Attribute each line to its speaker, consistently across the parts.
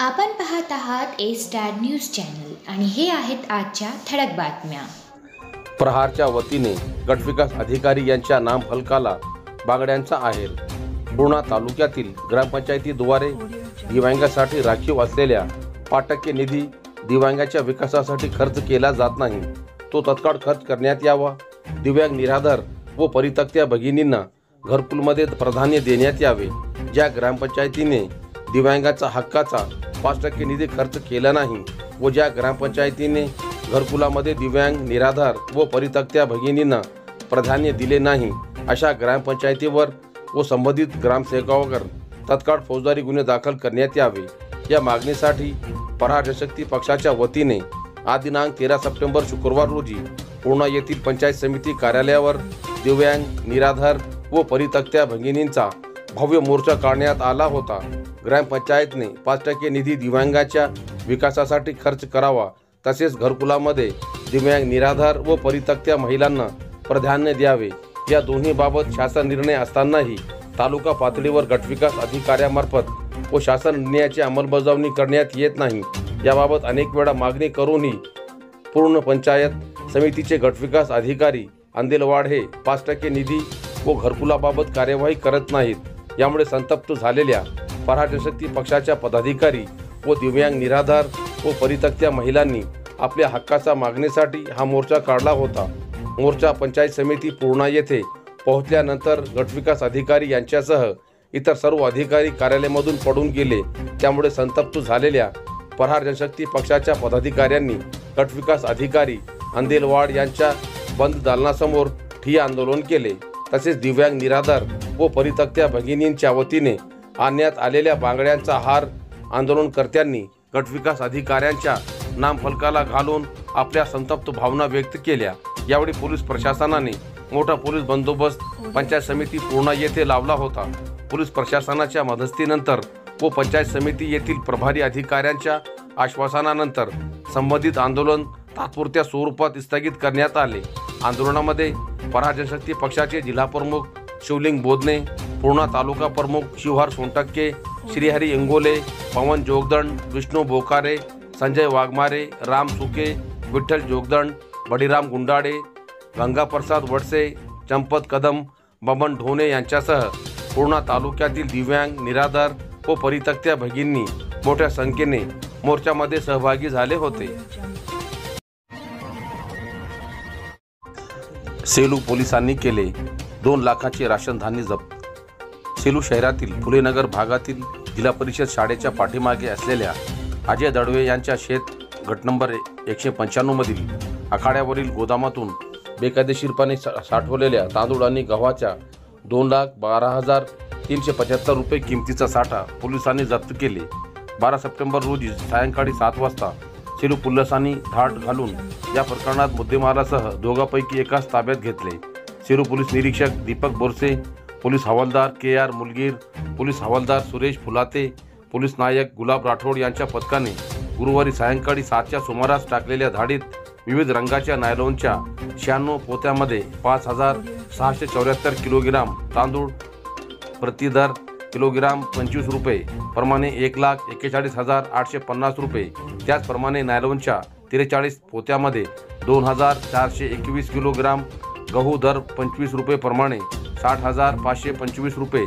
Speaker 1: आपण पाहत आहात ए स्टार न्यूज चॅनल आणि हे आहेत आजच्या ठळक बातम्या।
Speaker 2: प्रहारच्या वतीने गटविकास अधिकारी यांच्या नामफलकाला बांगड्यांचा आहेर। पूर्णा तालुक्यातील ग्रामपंचायतीद्वारे दिव्यांगासाठी राखीव असलेल्या 5% निधी दिव्यांगाच्या विकासासाठी खर्च केला जात नाही, तो तत्काळ खर्च करण्यात यावा। दिव्यांग निराधार व परित्यक्त्या भगिनींना घरकुलमध्ये प्राधान्य देण्यात यावे। ज्या ग्रामपंचायतीने दिव्यांगाचा हक्काचा 5% निधी खर्च केला नाही व ज्या ग्रामपंचायतीने घरकुलामध्ये दिव्यांग निराधार व परित्यक्त्या भगिनींना प्राधान्य दिले नाही, अशा ग्रामपंचायतीवर व संबंधित ग्रामसेवकावर तत्काळ फौजदारी गुन्हे दाखल करण्यात यावे। या मागणीसाठी प्रहार जनशक्ती पक्षाच्या वतीने आज दिनांक 13 सप्टेंबर शुक्रवार रोजी पूर्णा येथील पंचायत समिती कार्यालयावर दिव्यांग निराधार व परित्यक्त्या भगिनींचा भव्य मोर्चा काढण्यात आला होता। ग्रामपंचायतने 5% निधी दिव्यांगाच्या विकासासाठी खर्च करावा, तसेच घरकुलामध्ये दिव्यांग निराधार व परित्यक्त्या महिलांना प्राधान्य द्यावे। या दोन्ही बाबत शासन निर्णय असतानाही तालुका पातळीवर गटविकास अधिकाऱ्यामार्फत व शासन निर्णयाची अंमलबजावणी करण्यात येत नाही। याबाबत अनेक वेळा मागणी करूनही पूर्ण पंचायत समितीचे गटविकास अधिकारी अंदेलवाड हे 5% निधी व घरकुलाबाबत कार्यवाही करत नाहीत। यामुळे संतप्त झालेल्या प्रहार जनशक्ती पक्षाच्या पदाधिकारी व दिव्यांग निराधार व परित्यक्त्या महिलांनी आपल्या हक्काच्या मागणीसाठी हा मोर्चा काढला होता। मोर्चा पंचायत समिती पूर्णा येथे पोहोचल्यानंतर गटविकास अधिकारी यांच्यासह इतर सर्व अधिकारी कार्यालयामधून पडून गेले। त्यामुळे संतप्त झालेल्या प्रहार जनशक्ती पक्षाच्या पदाधिकाऱ्यांनी गटविकास अधिकारी अंदेलवाड यांच्या बंद दालनासमोर ठिय्या आंदोलन केले। तसेच दिव्यांग निराधार व परित्यक्त्या भगिनींच्या वतीने आणण्यात आलेल्या बांगड्यांचा हार आंदोलनकर्त्यांनी गटविकास अधिकाऱ्यांच्या नामफलकाला घालून आपल्या संतप्त भावना व्यक्त केल्या। यावेळी पोलीस प्रशासनाने मोठा पोलीस बंदोबस्त पंचायत समिती पूर्णा येथे लावला होता। पोलीस प्रशासनाच्या मदतीनंतर व पंचायत समिती येथील प्रभारी अधिकाऱ्यांच्या आश्वासनानंतर संबंधित आंदोलन तात्पुरत्या स्वरूपात स्थगित करण्यात आले। आंदोलनामध्ये प्रहार जनशक्ती पक्षाचे जिल्हाप्रमुख शिवलिंग बोधने, पूर्णा तालुका प्रमुख शिवहार सोनटक्के, श्रीहरी इंगोले, पवन जोगदंड, विष्णू बोकारे, संजय वाघमारे, राम सुके, विठ्ठल जोगदंड, बडीराम गुंडाळे, गंगाप्रसाद वडसे, चंपत कदम, बबन ढोणे यांच्यासह पूर्णा तालुक्यातील दिव्यांग निराधार व परित्यक्त्या भगिनी मोठ्या संख्येने मोर्चामध्ये सहभागी झाले होते। सेलू पोलिसांनी केले 2 लाखाचे राशन धान्य जप्त। सेलू शहरातील फुलेनगर भागातील जिल्हा परिषद शाळेच्या पाठीमागे असलेल्या अजय दडवे यांच्या शेत गट नंबर 195 मधील आखाड्यावरील गोदामातून बेकायदेशीरपणे साठवलेल्या तांदूळ आणि गव्हाच्या 2,12,375 रुपये किमतीचा साठा पोलिसांनी जप्त केले। 12 सप्टेंबर रोजी सायंकाळी 7 वाजता सेलू पोलिसांनी धाड घालून या प्रकरणात मुद्देमालासह दोघांपैकी एकास ताब्यात घेतले। सेलू पोलीस निरीक्षक दीपक बोरसे, पोलीस हवालदार KR मुलगीर, पोलीस हवालदार सुरेश फुलाते, पोलीस नायक गुलाब राठोड यांच्या पथकाने गुरुवारी सायंकाळी 7च्या सुमारास टाकलेल्या धाडीत विविध रंगाच्या नायलॉनच्या 96 पोत्यामध्ये 5,674 किलोग्राम तांदूळ, प्रतिदर किलोग्राम 25 रुपये प्रमाणे 1,41,850 रुपये, त्याचप्रमाणे नायलॉनच्या 43 पोत्यामध्ये 2,421 किलोग्राम गहू दर 25 रुपये प्रमाणे 60,525 रुपये,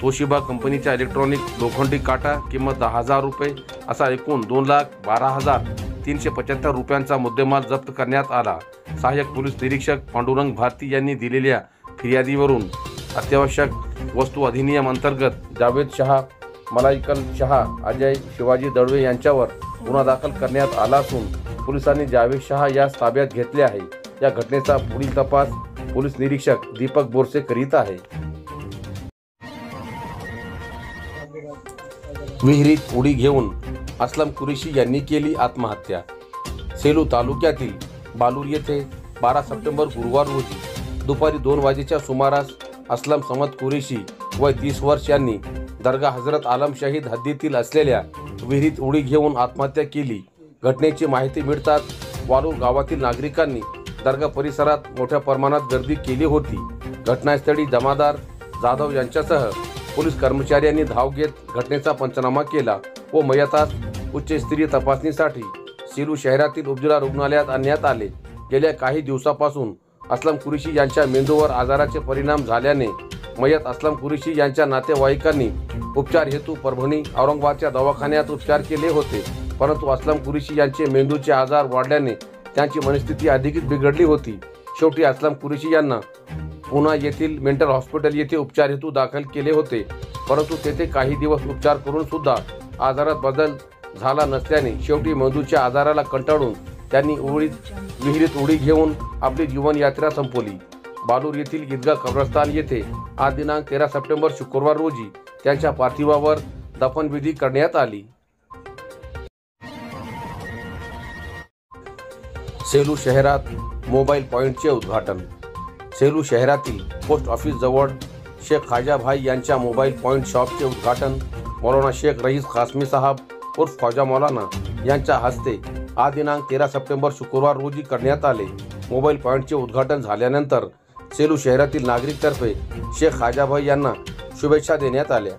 Speaker 2: तोशिबा कंपनीचा इलेक्ट्रॉनिक लोखंडी काटा किंमत 10,000 रुपये असा एकूण 2,12,375 रुपयांचा मुद्देमाल जप्त करण्यात आला। सहाय्यक पोलीस निरीक्षक पांडुरंग भारती यांनी दिलेल्या फिर्यादीवरून अत्यावश्यक वस्तू अधिनियम अंतर्गत जावेद शहा, मलाइकल शहा, अजय शिवाजी दडवे यांच्यावर गुन्हा दाखल करण्यात आला असून पोलिसांनी जावेद शहा यास ताब्यात घेतले आहे। या घटनेचा पुढील तपास पोलीस निरीक्षक दीपक बोरसे करीत आहे। विहिरीत उडी घेऊन असलम कुरेशी यांनी केली आत्महत्या। सेलू तालुक्यातील बालूर येथे 12 सप्टेंबर गुरुवार रोजी दुपारी 2 वाजेच्या सुमारास असलम समद कुरेशी वय 30 वर्ष यांनी दर्गा हजरत आलम शहीद हद्दीतील असलेल्या विहिरीत उडी घेऊन आत्महत्या केली। घटनेची माहिती मिळताच वालूर गावातील नागरिकांनी दर्गा परिसरात मोठ्या प्रमाणात गर्दी केली होती। घटनास्थळी जमादार जाधव यांच्यासह पोलीस कर्मचाऱ्यांनी धाव घेत घटनेचा पंचनामा केला व मयतास उच्चस्तरीय तपासणीसाठी सेलू शहरातील उपजिल्हा रुग्णालयात आणण्यात आले. गेल्या काही दिवसापासून असलम कुरेशी यांच्या मेंदूवर आजाराचे परिणाम झाल्याने मयत असलम कुरेशी यांच्या नातेवाईकांनी उपचार हेतू परभणी औरंगाबादच्या दवाखान्यात उपचार केले होते. परंतु असलम कुरेशी यांचे मेंदूचे आजार वाढल्याने त्यांची मनस्थिती अधिकच बिघडली होती. शेवटी असलम कुरेशी यांना पुणे येथील मेंटल हॉस्पिटल येथे उपचार हेतू दाखल केले होते. परंतु तेथे काही दिवस उपचार करून सुद्धा आजारात बदल झाला नसल्याने शेवटी मेंदूच्या आजाराला कंटाळून त्यांनी विहिरीत उडी घेऊन आपली जीवनयात्रा संपवली. बालूर येथील ईदगाह कब्रस्तान येथे आज दिनांक 13 सप्टेंबर शुक्रवार रोजी त्यांच्या पार्थिवावर दफनविधी करण्यात आली. सेलू शहरात मोबाईल पॉइंटचे उद्घाटन. सेलू शहरातील पोस्ट ऑफिस जवळ शेख ख्वाजा भाई यांच्या मोबाईल पॉइंट शॉपचे उद्घाटन मौलाना शेख रईस कासमी साहब उर्फ ख्वाजा मौलाना यांच्या हस्ते आज दिनांक 13 सप्टेंबर शुक्रवार रोजी करण्यात आले. मोबाईल पॉइंटचे उद्घाटन झाल्यानंतर सेलू शहरातील नागरिकतर्फे शेख ख्वाजा भाई यांना शुभेच्छा देण्यात आल्या.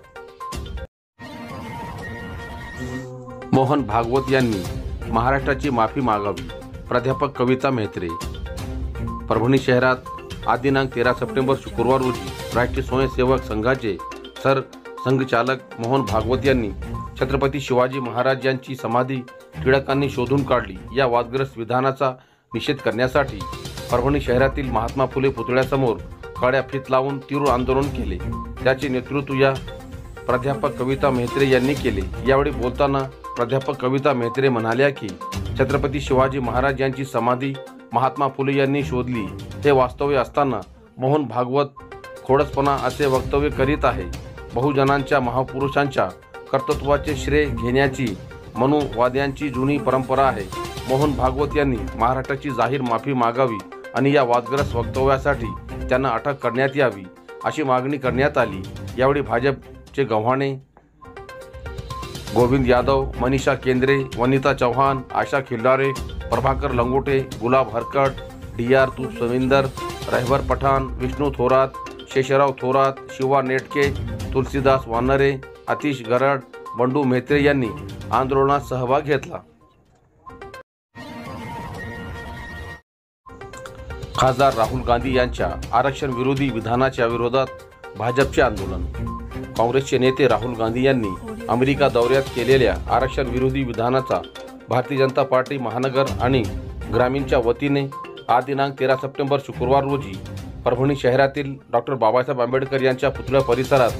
Speaker 2: मोहन भागवत यांनी महाराष्ट्राची माफी मागावी. प्राध्यापक कविता मेहत्रे. परभणी शहरात आज दिनांक 13 सप्टेंबर शुक्रवार रोजी राष्ट्रीय स्वयंसेवक संघाचे सरसंघचालक मोहन भागवत यांनी छत्रपती शिवाजी महाराज यांची समाधी टिळकांनी शोधून काढली या वादग्रस्त विधानाचा निषेध करण्यासाठी परभणी शहरातील महात्मा फुले पुतळ्यासमोर काळ्या फीत लावून तीव्र आंदोलन केले. त्याचे नेतृत्व या प्राध्यापक कविता मेहत्रे यांनी केले. यावेळी बोलताना प्राध्यापक कविता मेहत्रे म्हणाल्या की छत्रपती शिवाजी महाराज यांची समाधी महात्मा फुले यांनी शोधली हे वास्तव्य असताना मोहन भागवत खोडसपणा असे वक्तव्य करीत आहे. बहुजनांच्या महापुरुषांच्या कर्तृत्वाचे श्रेय घेण्याची मनुवाद्यांची जुनी परंपरा आहे. मोहन भागवत यांनी महाराष्ट्राची जाहीर माफी मागावी आणि या वादग्रस्त वक्तव्यासाठी त्यांना अटक करण्यात यावी अशी मागणी करण्यात आली. यावेळी भाजपचे गव्हाणे, गोविंद यादव, मनीषा केंद्रे, वनिता चव्हाण, आशा खिल्लारे, प्रभाकर लंगोटे, गुलाब हरकट, DR तुसविंदर, रहबर पठाण, विष्णू थोरात, शेषराव थोरात, शिवा नेटके, तुलसीदास वानरे, आतिश गरड, बंडू मेहत्रे यांनी आंदोलनात सहभाग घेतला. खासदार राहुल गांधी यांच्या आरक्षण विरोधी विधानाच्या विरोधात भाजपचे आंदोलन. काँग्रेसचे नेते राहुल गांधी यांनी अमेरिका दौऱ्यात केलेल्या आरक्षण विरोधी विधानाचा भारतीय जनता पार्टी महानगर आणि ग्रामीणच्या वतीने आज दिनांक 13 सप्टेंबर शुक्रवार रोजी परभणी शहरातील डॉक्टर बाबासाहेब आंबेडकर यांच्या पुतळ्या परिसरात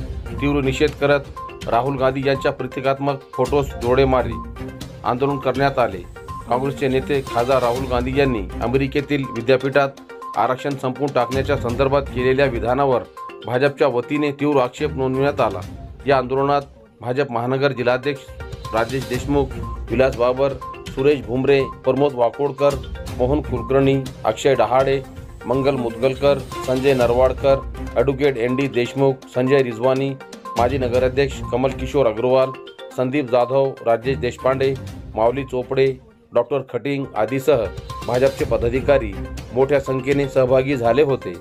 Speaker 2: तीव्र निषेध करत राहुल गांधी यांच्या प्रतिकात्मक फोटोस जोडे मारी आंदोलन करण्यात आले. काँग्रेसचे नेते खासदार राहुल गांधी यांनी अमेरिकेतील विद्यापीठात आरक्षण संपवून टाकण्याच्या संदर्भात केलेल्या विधानावर भाजपच्या वतीने तीव्र आक्षेप नोंदवण्यात आला. या आंदोलनात भाजप महानगर जिल्हाध्यक्ष राजेश देशमुख, विलास बाबर, सुरेश भुमरे, प्रमोद वाकोडकर, मोहन कुलकर्णी, अक्षय डहाडे, मंगल मुदगलकर, संजय नरवाडकर, ॲडव्होकेट ND देशमुख, संजय रिजवानी, माजी नगराध्यक्ष कमल किशोर अग्रवाल, संदीप जाधव, राजेश देशपांडे, माऊली चोपडे, डॉक्टर खटिंग आदीसह भाजपचे पदाधिकारी मोठ्या संख्येने सहभागी झाले होते.